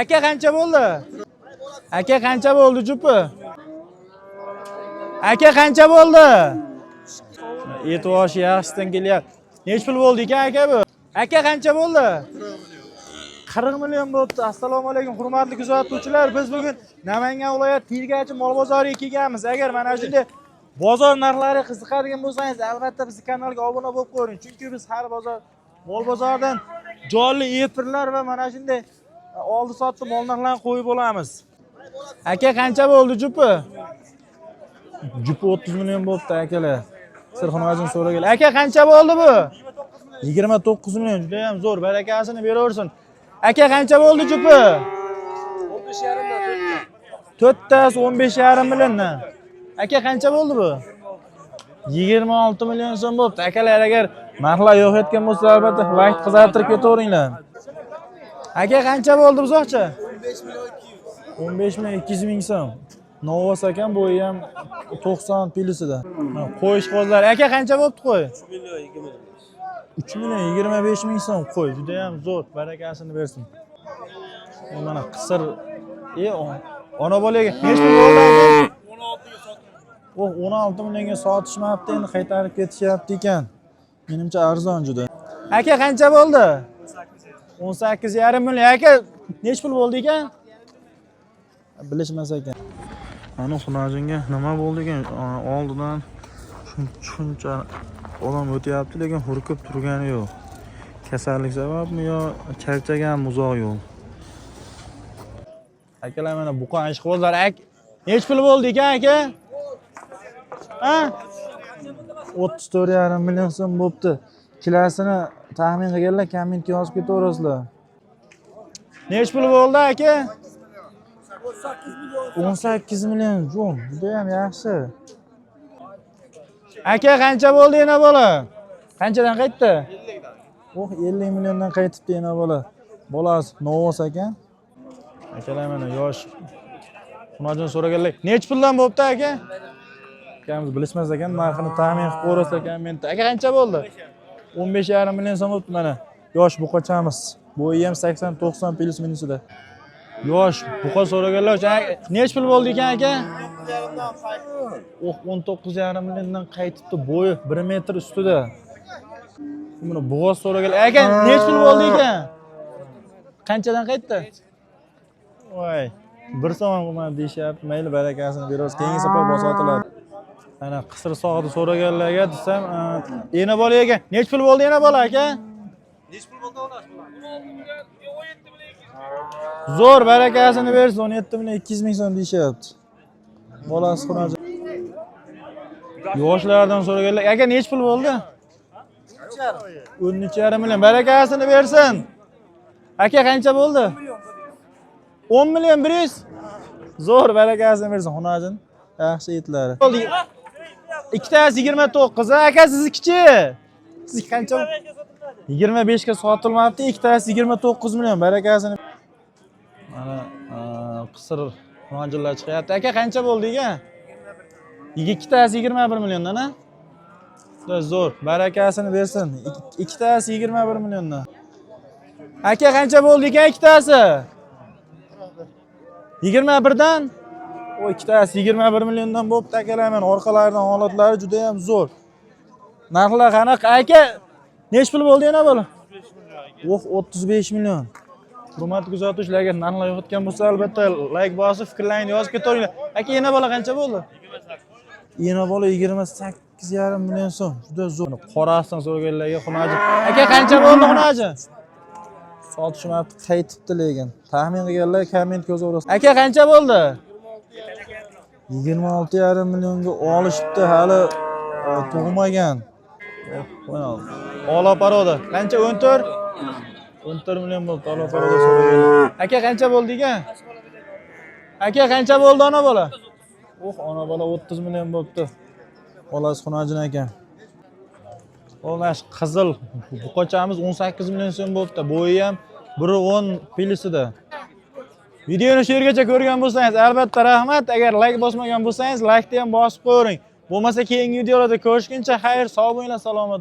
Aka qancha bo'ldi? Aka qancha bo'ldi jupi? Aka qancha bo'ldi? E'tivoshi yaxshidan kelyapti. Nech pul bo'ldi ekan aka bu? Aka qancha bo'ldi? 40 million bo'libdi. Assalomu alaykum hurmatli kuzatuvchilar. Biz bugun Namangan viloyati Tirgachi mol bozoriga kelganmiz. Agar mana shunday bozor narxlari qiziqadigan bo'lsangiz, albatta bizning kanalga obuna bo'lib qo'ying. Chunki biz har mol bozordan jonli efirlar va mana shunday oldi-sotdi mol narxlarini qo'yib olamiz. Aka qancha bo'ldi jupi? Jupi 30 million bo'libdi akalar. Sirxonojin so'ragan. Aka qancha bo'ldi bu? 29 million. Juda ham zo'r. Barakasini beraversin. Aka qancha bo'ldi jupi? 15,5 to'rttasi 15,5 milliondan. Aka qancha bo'ldi bu? 26 million so'm bo'libdi. Akalar agar narxlar yo'qayotgan bo'lsa, albatta vaqt qizartirib ketaveringlar. Aka qancha bo'ldi buzoqcha? 15 million 200 ming so'm. Novos ekan, bu ham 90 pilisida. Qo'yish qozlar. Aka qancha bo'libdi qo'y? 3 million 25 ming so'm qo'y. Juda ham zo'r. Barakasini bersin. Mana qisir ona bolaga nech pul bo'ldi aka? 16 millionga sotishmabdi, endi qaytarib ketishyapti ekan. Menimcha arzon juda. Aka qancha bo'ldi? 18,5 million. Aka nech pul bo'ldi ekan? Bilishmas ekan. Ana xunojinga nima bo'ldi ekan? Oldidan shuncha odam o'tyapti, lekin hurkib turgani yo'q. Kasallik sababmi yo charchagan uzoq yo'l. Akalar mana buqon ishqibozlar. Nech pul bo'ldi ekan aka? Ha? 34,5 million so'm bo'pti. Kilasini taxmin qilganlar komment yozib ketaverasizlar. Nech pul bo'ldi aka? 18 million. Jo'n, juda ham yaxshi. Aka qancha bo'ldi yana bola? Qanchadan qaytdi? 50 milliondan qaytibdi yana bola. Bolasi Novos ekan. Akalar mana yosh. Xunojin so'raganlar. Nech puldan bo'pti aka? Akamiz bilishmas ekan, narxini taxmin qilib ko'rsa kommentda. Aka qancha bo'ldi? 15,5 million so'm bo'pti mana. Yosh buqachamiz. Bo'yi ham 80-90 pilis minisida. Yosh buqa so'raganlar uchun nech pul bo'ldi ekan aka? 19,5 milliondan qaytibdi. Bo'yi 1 metr ustida. Buni bug'oz so'raganlar. Aka nech pul bo'ldi ekan? Qanchadan qaytdi? Voy, 1 so'm bo'lmadi deyishyapti. Mayli, barakasini beramiz. Keyingi safar bosotiladi. Ana qisir sog'di so'raganlarga desam, ena bola ekan. Nech pul bo'ldi ena bola aka? Nech pul bo'ldi olash? 16 million, 17 million. Zo'r, barakasini bersin. 17 million 200 ming so'm deyishyapti. Bolasi xunojin. Yoshlardan so'raganlar, aka nech pul bo'ldi? 13,5 million. Barakasini bersin. Aka qancha bo'ldi? 10 million 100. Zo'r, barakasini bersin xunojin. Yaxshi etlari. Ikkitasi 29. Aka siznikichi? Siz qancha? 25 ga sotilmabdi. Ikkitasi 29 million. Barakasini. Mana qisir xonjillar chiqyapti. Aka qancha bo'ldi ekan? Ikkitasi 21 milliondan, a? Zo'r, barakasini bersin. Ikkitasi 21 milliondan. Aka qancha bo'ldi ekan ikkitasi? 21 dan? O ikkitasi 21 milliondan bo'pti akalar. Men orqalaridan holatlari juda ham zo'r. Narxlar qanaqa aka? Nech pul bo'ldi yana bola? 35 million. Hurmatli kuzatuvchilarga narxlar yo'qotgan bo'lsa, albatta like bosib, fikrlaringizni yozib ketaveringlar. Aka yana bola qancha bo'ldi? Yana bola 28,5 million so'm. Juda zo'r. Qorasidan so'raganlarga xunojin. Aka qancha bo'ldi xunojin? Sotishmabdi, qaytibdi lekin. Taxmin qilganlar komment yozaverasiz. Aka qancha bo'ldi? 26,5 millionga olishibdi, hali tug'magan. Ola paroda. Qancha 14? 14 million bo'ldi. Ola paroda so'raganlar. Aka qancha bo'ldi ekan? Aka qancha bo'ldi ona bola? Ona bola 30 million bo'libdi. Bolasi xunojin ekan. O'mash qizil buqachamiz 18 million so'm bo'libdi. Bo'yi ham 1.10 pilisida. Videoni shu yergacha ko'rgan bo'lsangiz, albatta rahmat. Agar like bosmagan bo'lsangiz, like ni ham bosib qo'ying. Bo'lmasa keyingi videolarda ko'rishguncha xayr, sog' bo'linglar, salomat.